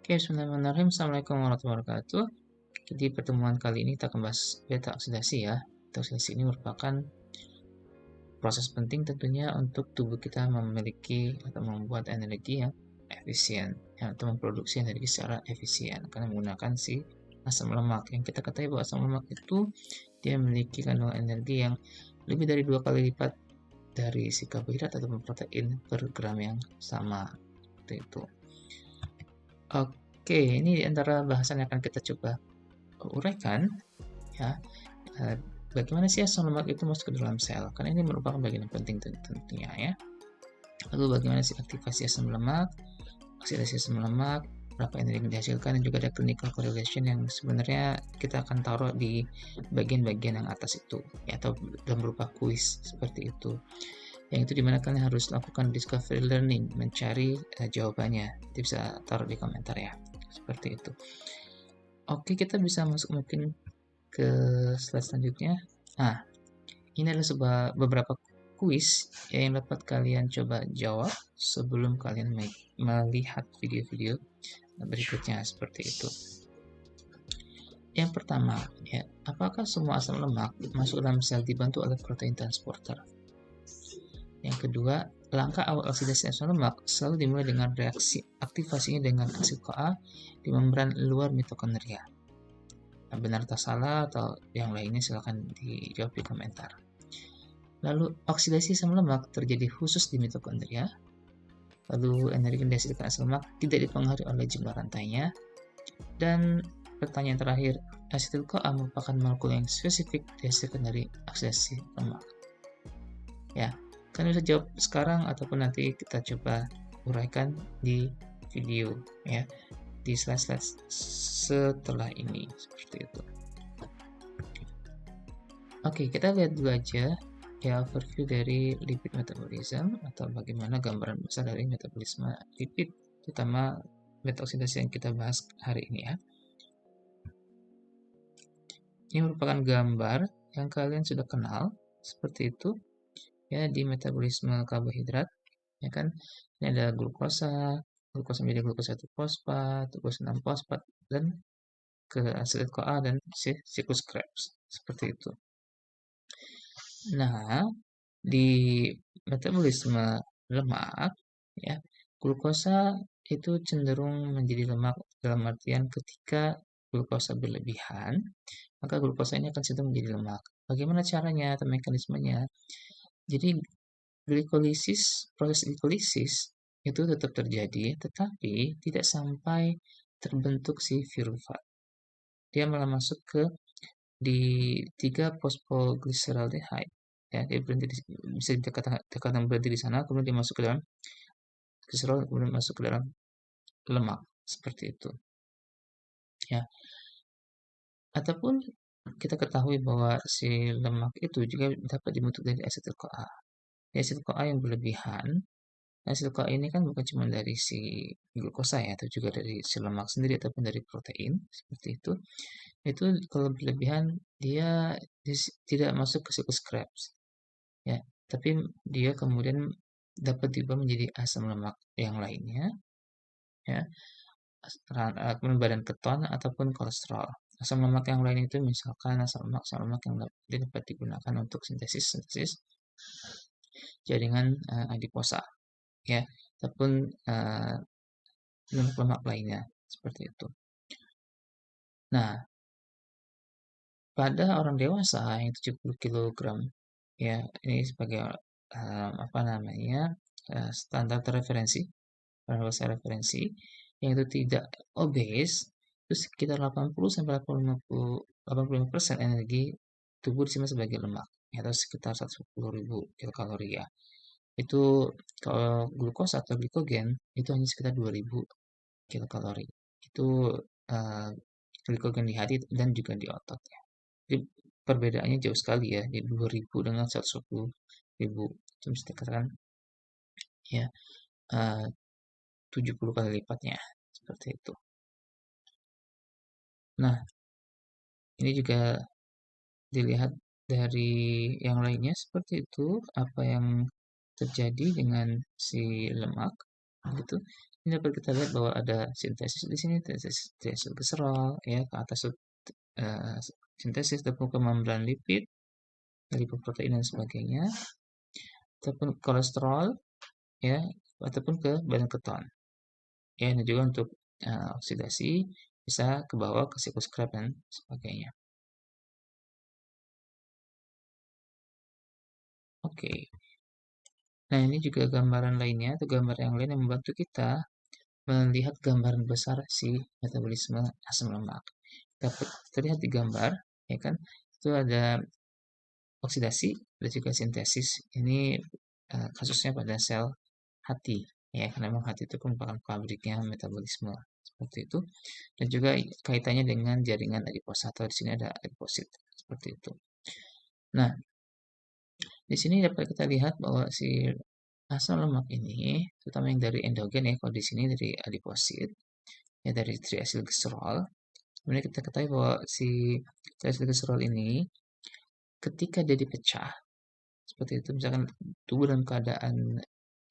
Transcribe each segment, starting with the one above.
Oke, bismillahirrahmanirrahim. Assalamualaikum warahmatullahi wabarakatuh. Di pertemuan kali ini kita akan bahas beta oksidasi ya. Beta oksidasi ini merupakan proses penting tentunya untuk tubuh kita memiliki atau membuat energi yang efisien, ya, atau memproduksi energi secara efisien karena menggunakan si asam lemak. Yang kita ketahui bahwa asam lemak itu dia memiliki kandungan energi yang lebih dari 2 kali lipat dari si karbohidrat ataupun protein per gram yang sama. Seperti itu. Oke, ini antara bahasan yang akan kita coba uraikan ya. eh, Bagaimana sih asam lemak itu masuk ke dalam sel? Karena ini merupakan bagian yang penting tentunya ya. Lalu bagaimana sih aktivasi asam lemak, oksidasi asam lemak, berapa energi yang dihasilkan, dan juga ada clinical correlation yang sebenarnya kita akan taruh di bagian-bagian yang atas itu ya, atau dalam berupa kuis seperti itu. Yang itu dimana kalian harus lakukan discovery learning, mencari jawabannya. Itu bisa taruh di komentar ya. Seperti itu. Oke, kita bisa masuk mungkin ke slide selanjutnya. Nah, ini adalah beberapa kuis yang dapat kalian coba jawab sebelum kalian melihat video-video berikutnya seperti itu. Yang pertama, ya, apakah semua asam lemak masuk dalam sel dibantu oleh protein transporter? Yang kedua, langkah awal oksidasi asam lemak selalu dimulai dengan reaksi aktivasinya dengan asid CoA di membran luar mitokondria. Nah, benar atau salah atau yang lainnya silahkan dijawab di komentar. Lalu, oksidasi asam lemak terjadi khusus di mitokondria. Lalu, energi yang dihasilkan asam lemak tidak dipengaruhi oleh jumlah rantainya. Dan pertanyaan terakhir, asetil CoA merupakan molekul yang spesifik dihasilkan dari oksidasi lemak. Ya, kalian bisa jawab sekarang ataupun nanti kita coba uraikan di video ya, di slide-slide setelah ini seperti itu. Oke, kita lihat dulu aja ya overview dari lipid metabolism atau bagaimana gambaran besar dari metabolisme lipid, terutama beta oksidasi yang kita bahas hari ini ya. Ini merupakan gambar yang kalian sudah kenal seperti itu ya, di metabolisme karbohidrat ya kan. Ini ada glukosa menjadi glukosa 1 fosfat, glukosa 6 fosfat, dan ke asetil CoA dan siklus Krebs seperti itu. Nah, di metabolisme lemak ya, glukosa itu cenderung menjadi lemak dalam artian ketika glukosa berlebihan, maka glukosa ini akan cenderung menjadi lemak. Bagaimana caranya atau mekanismenya? Jadi proses glikolisis itu tetap terjadi, tetapi tidak sampai terbentuk si piruvat. Dia malah masuk ke di 3 fosfoglyceraldehyde. Ya, dia berhenti bisa dikatakan berhenti di sana, kemudian dia masuk ke dalam glycerol, kemudian masuk ke dalam lemak seperti itu. Ya, ataupun kita ketahui bahwa si lemak itu juga dapat dibentuk dari asetil CoA. Asetil CoA yang berlebihan. Asetil CoA ini kan bukan cuma dari si glukosa ya, atau juga dari si lemak sendiri ataupun dari protein seperti itu. Itu kalau berlebihan dia tidak masuk ke siklus Krebs ya, tapi dia kemudian dapat diubah menjadi asam lemak yang lainnya ya, kemudian badan keton ataupun kolesterol. Asam lemak yang lain itu misalkan asam lemak yang dapat digunakan untuk sintesis jaringan adiposa ya, ataupun lemak lainnya seperti itu. Nah, pada orang dewasa yang 70 kg ya, ini sebagai apa namanya, standar referensi, referensi yang itu tidak obes, itu sekitar 80 sampai 85% energi tubuh disimpan sebagai lemak, atau sekitar 110.000 kilokalori ya. Itu kalau glukosa atau glikogen itu hanya sekitar 2.000 kilokalori. Itu uh, glikogen di hati dan juga di otot ya. Jadi perbedaannya jauh sekali ya, di 2.000 dengan 110.000. Itu bisa dikatakan ya, 70 kali lipatnya seperti itu. Nah, ini juga dilihat dari yang lainnya seperti itu, apa yang terjadi dengan si lemak gitu. Ini dapat kita lihat bahwa ada sintesis di sini, triacylglycerol, ya, ke atas uh, sintesis ataupun ke membran lipid, lipoprotein dan sebagainya, ataupun kolesterol, ya, ataupun ke badan keton. Ya, ini juga untuk oksidasi bisa ke bawah ke siklus Krebs dan sebagainya. Oke. Nah, ini juga gambaran lainnya atau gambar yang lain yang membantu kita melihat gambaran besar si metabolisme asam lemak. Dapat terlihat di gambar, ya kan? Itu ada oksidasi dan juga sintesis. Ini kasusnya pada sel hati, ya, karena memang hati itu merupakan pabriknya metabolisme seperti itu. Dan juga kaitannya dengan jaringan adiposa atau di sini ada adiposit seperti itu. Nah, di sini dapat kita lihat bahwa si asam lemak ini, terutama yang dari endogen ya, kalau di sini dari adiposit, ya dari triacylglycerol. Kemudian kita ketahui bahwa si triacylglycerol ini ketika dia dipecah, seperti itu misalkan tubuh dalam keadaan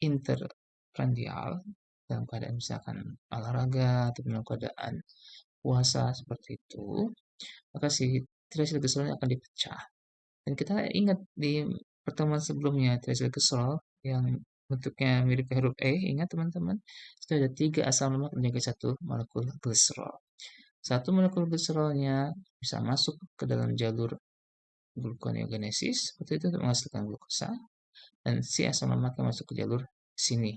interprandial, dalam keadaan misalkan olahraga atau dalam keadaan puasa seperti itu, maka si triacylglycerol akan dipecah. Dan kita ingat di pertemuan sebelumnya triacylglycerol yang bentuknya mirip ke huruf E, ingat teman-teman, itu ada 3 asam lemak dan juga 1 molekul glycerol. 1 molekul glycerolnya bisa masuk ke dalam jalur gluconeogenesis, seperti itu untuk menghasilkan glukosa, dan si asam lemaknya masuk ke jalur sini,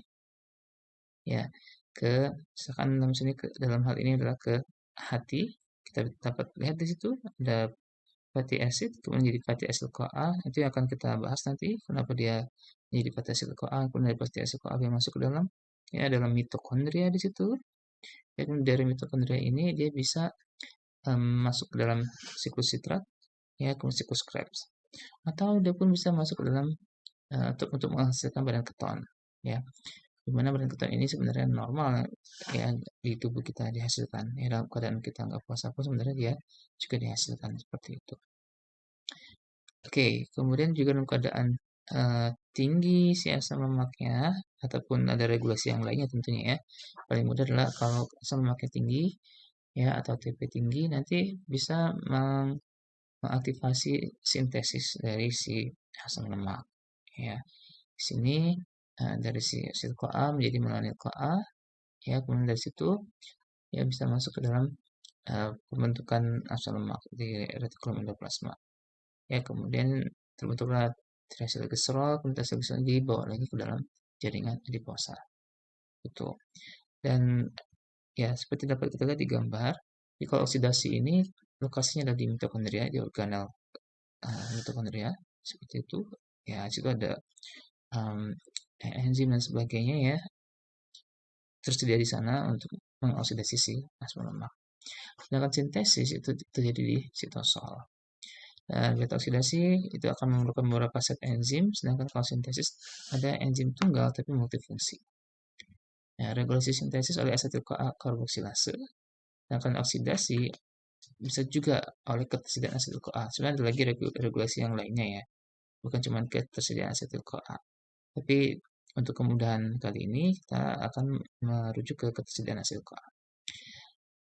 ya, ke misalkan dalam sini dalam hal ini adalah ke hati. Kita dapat lihat di situ ada fatty acid, kemudian jadi fatty acid CoA, itu yang akan kita bahas nanti, kenapa dia menjadi fatty acid CoA, kemudian dari fatty acid CoA yang masuk ke dalam, ya, dalam mitokondria di situ. Dan dari mitokondria ini dia bisa masuk ke dalam siklus sitrat, ya, kemudian siklus Krebs. Atau dia pun bisa masuk ke dalam untuk menghasilkan badan keton, ya. Dimana badan keton ini sebenarnya normal, ya, di tubuh kita dihasilkan. Ya, dalam keadaan kita nggak puasa pun sebenarnya dia juga dihasilkan seperti itu. Oke, kemudian juga dalam keadaan tinggi si asam lemaknya ataupun ada regulasi yang lainnya tentunya, ya. Paling mudah adalah kalau asam lemaknya tinggi, ya, atau TP tinggi, nanti bisa mengaktifasi sintesis dari si asam lemak, ya. Di sini dari si asid CoA menjadi melanil CoA, ya, kemudian dari situ ya bisa masuk ke dalam pembentukan asam lemak di retikulum endoplasma. Ya, kemudian terbentuklah triacylglycerol, kemudian triacylglycerol dibawa lagi ke dalam jaringan adiposa. Itu. Dan ya seperti dapat kita lihat di gambar, di kalau oksidasi ini lokasinya ada di mitokondria, di organel mitokondria seperti itu. Ya, situ ada enzim dan sebagainya, ya, tersedia di sana untuk mengoksidasi si asam lemak. Sedangkan sintesis itu terjadi di sitosol. Beta oksidasi itu akan memerlukan beberapa set enzim, sedangkan kalau sintesis ada enzim tunggal tapi multifungsi. Nah, regulasi sintesis oleh asetil-CoA karboksilase, sedangkan oksidasi bisa juga oleh ketersediaan asetil-CoA. Sebenarnya ada lagi regulasi yang lainnya, ya, bukan cuma ketersediaan asetil-CoA. Tapi untuk kemudahan kali ini kita akan merujuk ke ketersediaan asetil-CoA.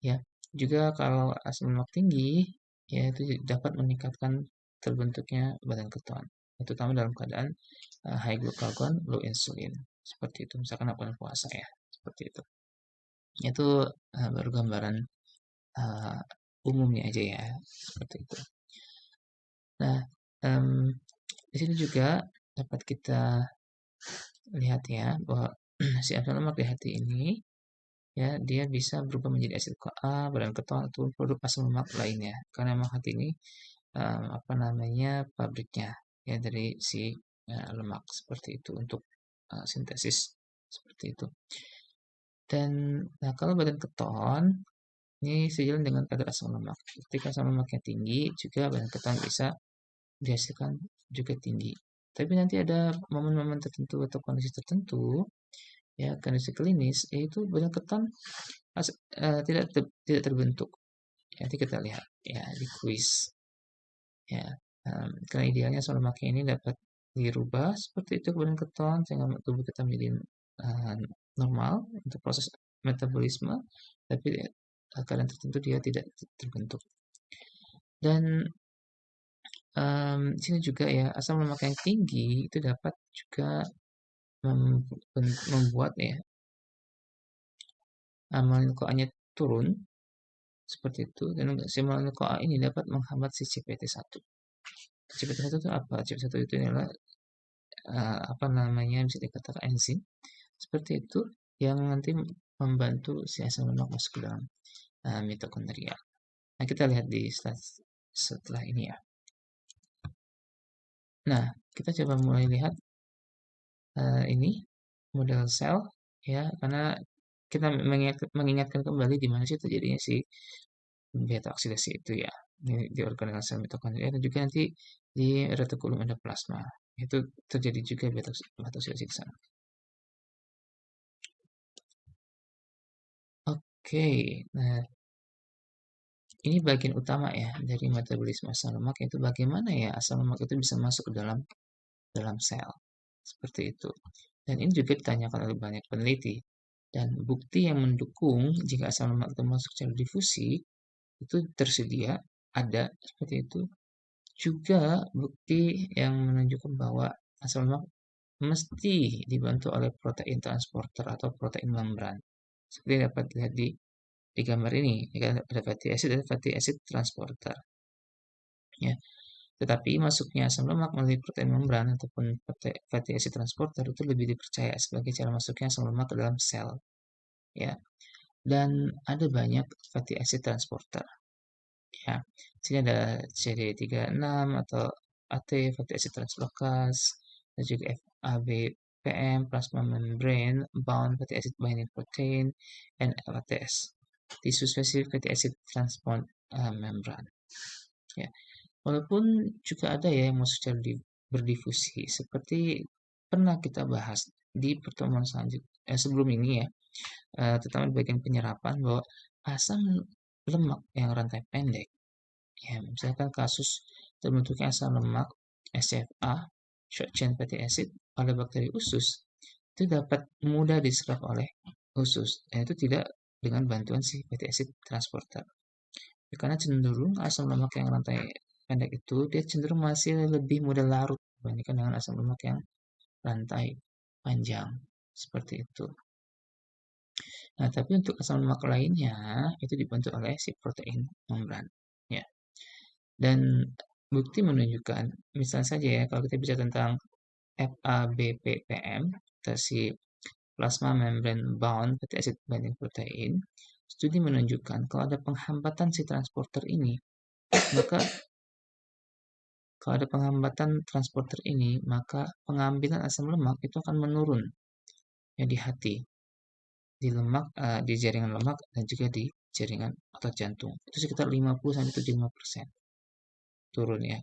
Ya, juga kalau asam lemak tinggi, ya, itu dapat meningkatkan terbentuknya badan keton, terutama dalam keadaan high glucagon, low insulin. Seperti itu, misalkan bulan puasa, ya, seperti itu. Itu baru gambaran umumnya aja, ya, seperti itu. Nah, di sini juga dapat kita lihat, ya, bahwa si asam lemak di hati ini, ya, dia bisa berubah menjadi asid CoA, badan keton atau produk asam lemak lainnya. Karena memang hati ini apa namanya pabriknya, ya, dari si lemak seperti itu untuk sintesis seperti itu. Dan nah, kalau badan keton ini sejalan dengan kadar asam lemak. Ketika asam lemaknya tinggi, juga badan keton bisa dihasilkan juga tinggi. Tapi nanti ada momen-momen tertentu atau kondisi tertentu, ya, kondisi klinis, yaitu badan keton tidak terbentuk. Nanti kita lihat, ya, di kuis, ya. Karena idealnya asam lemaknya ini dapat dirubah seperti itu ke badan keton sehingga tubuh kita menjadi normal untuk proses metabolisme, tapi keadaan tertentu dia tidak terbentuk. Dan di sini juga ya, asam lemak yang tinggi itu dapat juga membuat ya amilin CoA-nya turun seperti itu, dan amilin CoA ini dapat menghambat si CPT1. CPT1 itu apa? CPT1 itu adalah apa namanya, bisa dikatakan enzim seperti itu yang nanti membantu si asam lemak masuk ke dalam mitokondria. Nah, kita lihat di slide setelah ini ya. Nah, kita coba mulai lihat ini model sel ya, karena kita mengingatkan kembali di mana sih terjadinya si beta oksidasi itu ya, di organel sel mitokondria dan juga nanti di retikulum endoplasma itu terjadi juga beta oksidasi di sana. Oke, nah ini bagian utama ya dari metabolisme asam lemak, itu bagaimana ya asam lemak itu bisa masuk ke dalam sel seperti itu. Dan ini juga ditanyakan oleh banyak peneliti. Dan bukti yang mendukung jika asam lemak itu masuk secara difusi itu tersedia, ada seperti itu. Juga bukti yang menunjukkan bahwa asam lemak mesti dibantu oleh protein transporter atau protein membran. Seperti dapat dilihat di gambar ini, ada fatty acid dan fatty acid transporter. Ya. Tetapi masuknya asam lemak melalui protein membran ataupun fatty acid transporter itu lebih dipercaya sebagai cara masuknya asam lemak ke dalam sel. Ya. Dan ada banyak fatty acid transporter. Ya. Sini ada CD36 atau AT fatty acid translocase, dan juga FABPM plasma membrane bound fatty acid binding protein, and LATS tissue specific fatty acid transport membran. Ya. Walaupun juga ada ya yang masuk secara berdifusi, seperti pernah kita bahas di pertemuan selanjutnya sebelum ini ya, terutama di bagian penyerapan, bahwa asam lemak yang rantai pendek, ya misalkan kasus terbentuknya asam lemak SCFA, short chain fatty acid, pada bakteri usus, itu dapat mudah diserap oleh usus, dan itu tidak dengan bantuan si fatty acid transporter. Karena cenderung asam lemak yang rantai pendek itu dia cenderung masih lebih mudah larut dibandingkan dengan asam lemak yang rantai panjang seperti itu. Nah, tapi untuk asam lemak lainnya itu dibantu oleh si protein membran, ya. Dan bukti menunjukkan, misalnya saja ya, kalau kita bicara tentang FABPPM, atau si plasma membrane bound fatty acid binding protein, studi menunjukkan kalau ada penghambatan si transporter ini, maka kalau ada penghambatan transporter ini, maka pengambilan asam lemak itu akan menurun ya di hati, di lemak, di jaringan lemak dan juga di jaringan otot jantung. Itu sekitar 50-75% turun ya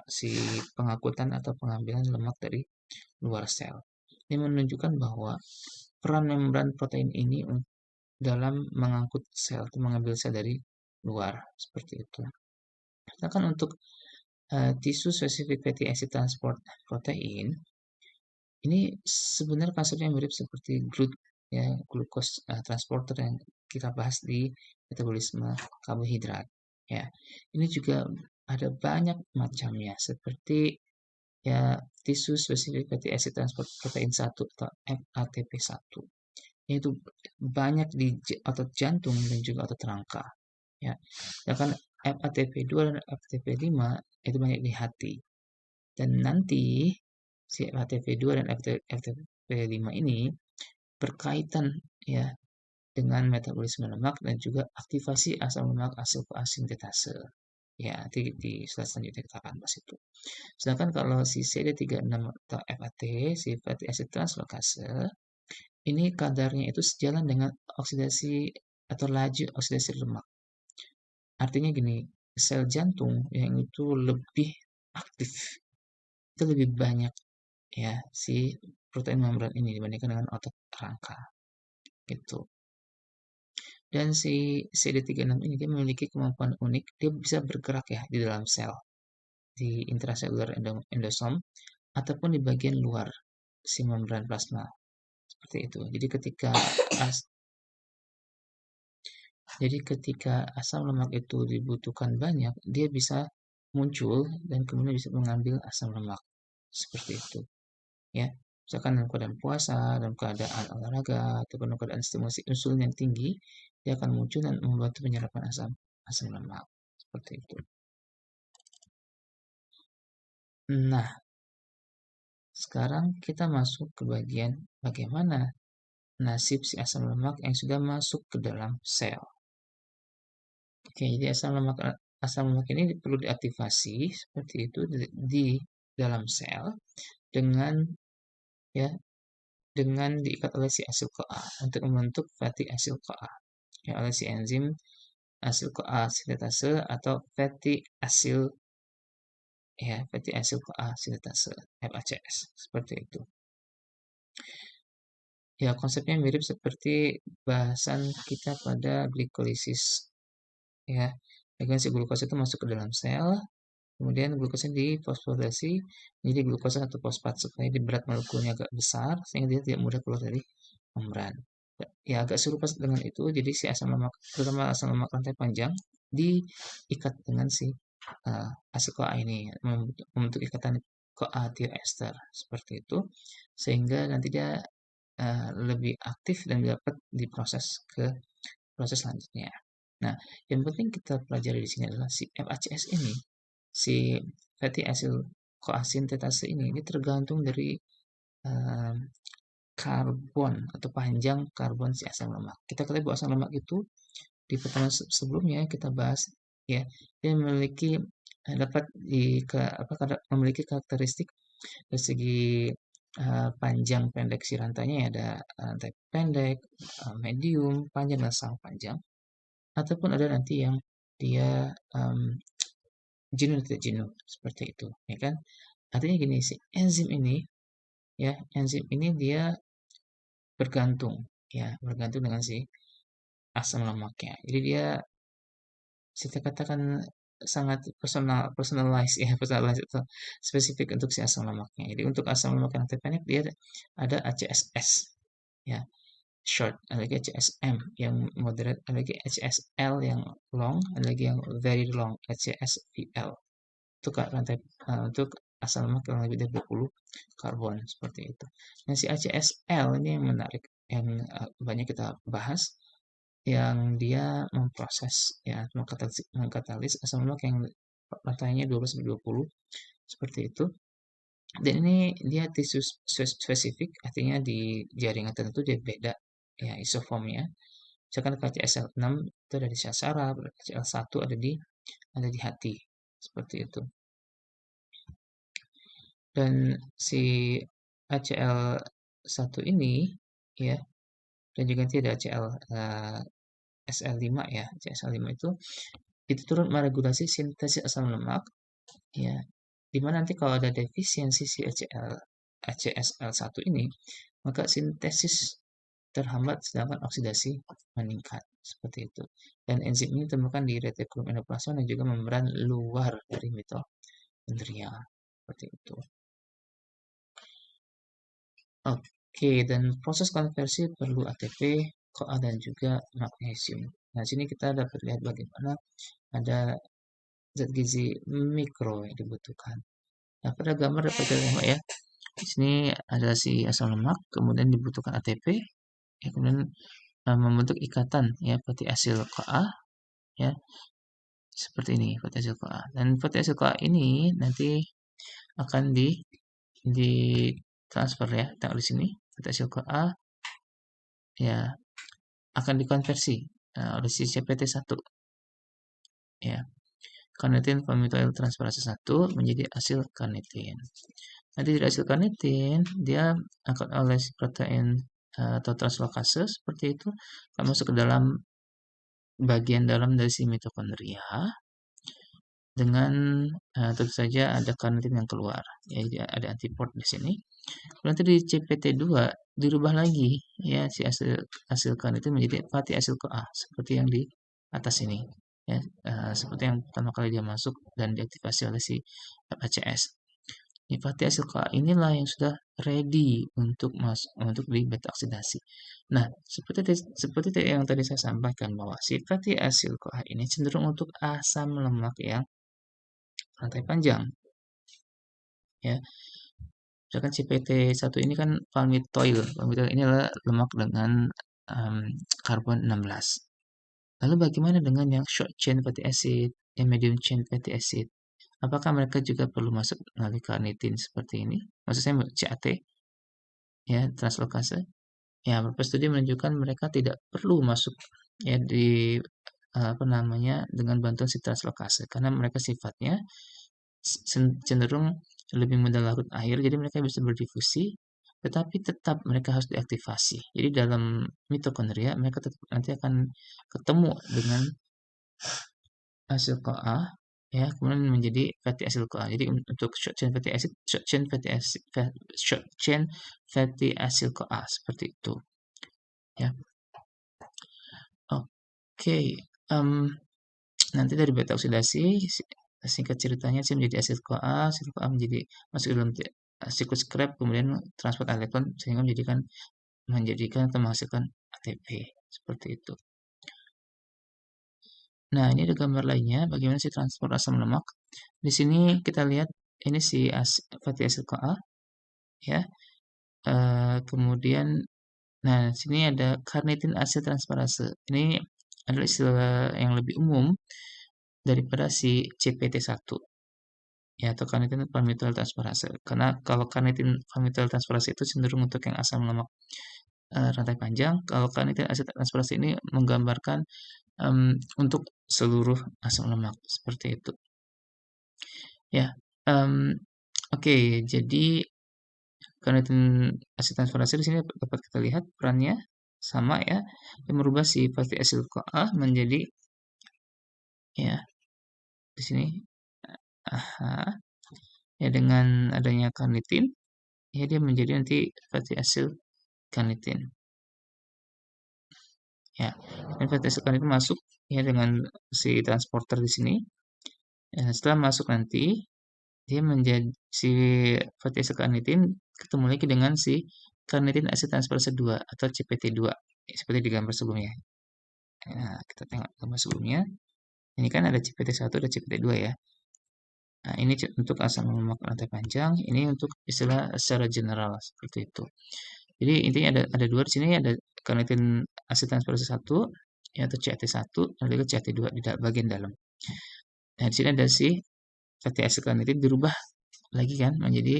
si pengangkutan atau pengambilan lemak dari luar sel. Ini menunjukkan bahwa peran membran protein ini dalam mengangkut sel atau mengambil sel dari luar seperti itu. Sedangkan untuk tissue specific fatty acid transport protein ini sebenarnya konsepnya mirip seperti ya glukos transporter yang kita bahas di metabolisme karbohidrat. Ya, ini juga ada banyak macamnya seperti ya tissue specific fatty acid transport protein 1 atau FATP1. Itu banyak di otot jantung dan juga otot rangka. Ya, sedangkan FATP2 dan FATP5 itu banyak di hati. Dan nanti si FATP2 dan FATP5 ini berkaitan ya dengan metabolisme lemak dan juga aktivasi asam lemak asilkoasintetase. Ya, nanti di slide selanjutnya kita akan bahas itu. Sedangkan kalau si CD36 atau FAT, si fatty acid translocase, ini kadarnya itu sejalan dengan oksidasi atau laju oksidasi lemak. Artinya gini, sel jantung yang itu lebih aktif, itu lebih banyak ya si protein membran ini dibandingkan dengan otot rangka gitu. Dan si CD36 ini dia memiliki kemampuan unik, dia bisa bergerak ya di dalam sel, di intracellular endosom ataupun di bagian luar si membran plasma seperti itu. Jadi ketika asam lemak itu dibutuhkan banyak, dia bisa muncul dan kemudian bisa mengambil asam lemak seperti itu, ya. Misalkan dalam keadaan puasa, dalam keadaan olahraga, atau dalam keadaan stimulasi insulin yang tinggi, dia akan muncul dan membantu penyerapan asam lemak seperti itu. Nah, sekarang kita masuk ke bagian bagaimana nasib si asam lemak yang sudah masuk ke dalam sel. Oke, jadi asam lemak ini perlu diaktifasi seperti itu di dalam sel dengan ya dengan diikat oleh si asil CoA untuk membentuk fatty acyl CoA ya oleh si enzim asil CoA sintetase atau fatty acyl CoA sintetase FACS seperti itu. Ya, konsepnya mirip seperti bahasan kita pada glikolisis ya. Dengan si glukosa itu masuk ke dalam sel, kemudian glukosa difosforilasi menjadi glukosa atau fosfat supaya di berat molekulnya agak besar sehingga dia tidak mudah keluar dari membran. Ya agak serupa dengan itu, jadi si asam lemak, terutama asam lemak rantai panjang, diikat dengan si asil CoA ini, membentuk ikatan CoA ester seperti itu, sehingga nanti dia lebih aktif dan dapat diproses ke proses selanjutnya. Nah, yang penting kita pelajari di sini adalah si FACS ini, si fatty acyl CoA sintetase ini tergantung dari karbon atau panjang karbon si asam lemak. Kita ketahui bahwa asam lemak itu di pertemuan sebelumnya kita bahas ya, dia memiliki dapat memiliki karakteristik dari segi panjang pendek si rantainya ya, ada rantai pendek, medium, panjang dan sangat panjang. Ataupun ada nanti yang dia jenuh tidak jenuh seperti itu, ya kan? Artinya gini, si enzim ini dia bergantung dengan si asam lemaknya. Jadi dia kita katakan sangat personalized atau spesifik untuk si asam lemaknya. Jadi untuk asam lemak yang pendek dia ada ACSS ya, short, ada lagi ACSM yang moderate, ada lagi ACSL yang long, ada lagi yang very long ACSVL. Untuk asam lemak yang lebih dari 20 karbon seperti itu. Nah, si ACSL ini yang menarik yang banyak kita bahas, yang dia memproses ya mengkatalis asam lemak yang rantainya 12-20 seperti itu. Dan ini dia tisu spesifik, artinya di jaringan tertentu dia beda ya isoformnya. Misalkan KCSL6 itu ada di sel saraf, KCL1 ada di hati seperti itu. Dan si ACL1 ini ya, dan juga nanti ada SL5 ya, CSL5 itu turut meregulasi sintesis asam lemak ya. Dimana nanti kalau ada defisiensi si ACSL1 ini, maka sintesis terhambat sedangkan oksidasi meningkat seperti itu. Dan enzim ini ditemukan di retikulum endoplasma dan juga membran luar dari mitokondria seperti itu. Oke, dan proses konversi perlu ATP, CoA dan juga magnesium. Nah, sini kita dapat lihat bagaimana ada zat gizi mikro yang dibutuhkan. Nah, pada gambar dapat dilihat ya. Di sini ada si asam lemak, kemudian dibutuhkan ATP, ya, kemudian membentuk ikatan ya fatty acyl CoA ya. Seperti ini fatty acyl CoA. Dan fatty acyl CoA ini nanti akan di transfer ya. Tengok di sini fatty acyl CoA ya akan dikonversi oleh si CPT1 ya. Karnitin palmitoyl transferase 1 menjadi asil karnitin. Nanti dari asil karnitin dia akan oleh protein atau translokase seperti itu akan masuk ke dalam bagian dalam dari si mitokondria dengan tentu saja ada karnitin yang keluar. Ya, jadi ada antipod di sini. Nanti di CPT2 dirubah lagi ya si asil karnitin menjadi fatty acyl CoA seperti yang di atas ini. Ya, seperti yang pertama kali dia masuk dan diaktifasi oleh si FACS. Fatty asid CoA inilah yang sudah ready untuk di beta oksidasi. Nah, seperti yang tadi saya sampaikan bahwa si fatty asid CoA ini cenderung untuk asam lemak yang rantai panjang, ya. Misalkan CPT1 ini kan palmitoyl. Palmitoyl ini adalah lemak dengan um, karbon 16. Lalu bagaimana dengan yang short chain fatty acid, yang medium chain fatty acid? Apakah mereka juga perlu masuk melalui karnitin seperti ini? Maksud saya CAT, ya, translokase. Ya, beberapa studi menunjukkan mereka tidak perlu masuk ya di apa namanya dengan bantuan si translokase karena mereka sifatnya cenderung lebih mudah larut air, jadi mereka bisa berdifusi, tetapi tetap mereka harus diaktifasi. Jadi dalam mitokondria mereka tetap nanti akan ketemu dengan asil CoA, ya, kemudian menjadi fatty acid CoA. Jadi untuk short chain fatty acid CoA seperti itu, ya. Oke, nanti dari beta oksidasi, singkat ceritanya sih menjadi asid CoA menjadi masuk dalam siklus Krebs, kemudian transport elektron sehingga menjadikan atau menghasilkan ATP seperti itu. Nah, ini ada gambar lainnya bagaimana sih transport asam lemak. Di sini kita lihat ini si fatty acid CoA, ya. Kemudian, nah, sini ada carnitin acid transferase. Ini adalah istilah yang lebih umum daripada si CPT1, ya, atau carnitin palmitoyl transferase. Karena kalau carnitin palmitoyl transferase itu cenderung untuk yang asam lemak rantai panjang, kalau carnitin acid transferase ini menggambarkan untuk seluruh asam lemak seperti itu. Ya, oke, jadi carnitin acid transferase di sini dapat kita lihat perannya sama, ya, yang merubah si fatty acid CoA menjadi, ya, di sini, ya, dengan adanya carnitin, ya, dia menjadi nanti fatty acid carnitin, ya. Dan fatty acid carnitin masuk, ya, dengan si transporter di sini. Ya, setelah masuk nanti dia menjadi si fatty acid carnitin ketemu lagi dengan si carnitin acid transferase 2 atau CPT2, ya, seperti di gambar sebelumnya. Nah, kita tengok gambar sebelumnya. Ini kan ada CPT1, ada CPT2, ya. Nah, ini untuk asam lemak rantai panjang, ini untuk istilah secara general seperti itu. Jadi intinya ada dua di sini, ada carnitin acid transferase 1, ya, atau CAT1, dan juga CAT2 di bagian dalam. Nah, di sini ada si fatty acid carnitin dirubah lagi kan menjadi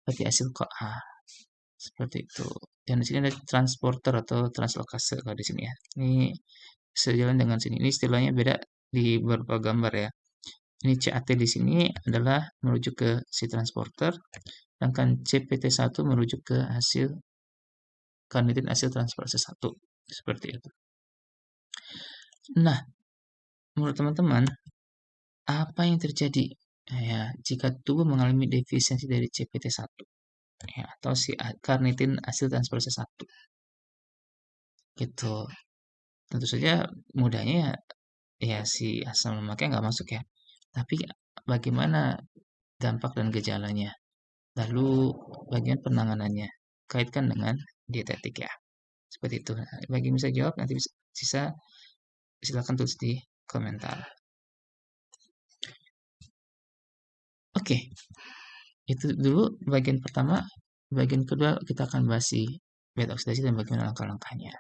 fatty acid CoA seperti itu. Dan di sini ada transporter atau translokase kalau di sini, ya. Ini sejalan dengan sini. Ini istilahnya beda di beberapa gambar, ya. Ini CAT di sini adalah merujuk ke si transporter, sedangkan CPT1 merujuk ke hasil carnitin acid transferase 1 seperti itu. Nah, menurut teman-teman, apa yang terjadi, ya, jika tubuh mengalami defisiensi dari CPT1, ya, atau si carnitin acid transferase 1 gitu? Tentu saja mudahnya, ya, si asam lemaknya nggak masuk, ya. Tapi bagaimana dampak dan gejalanya? Lalu bagaimana penanganannya? Kaitkan dengan dietetik, ya. Seperti itu. Nah, bagi yang bisa jawab nanti sisa silakan tulis di komentar. Oke, itu dulu bagian pertama. Bagian kedua kita akan bahas si beta oksidasi dan bagaimana langkah-langkahnya.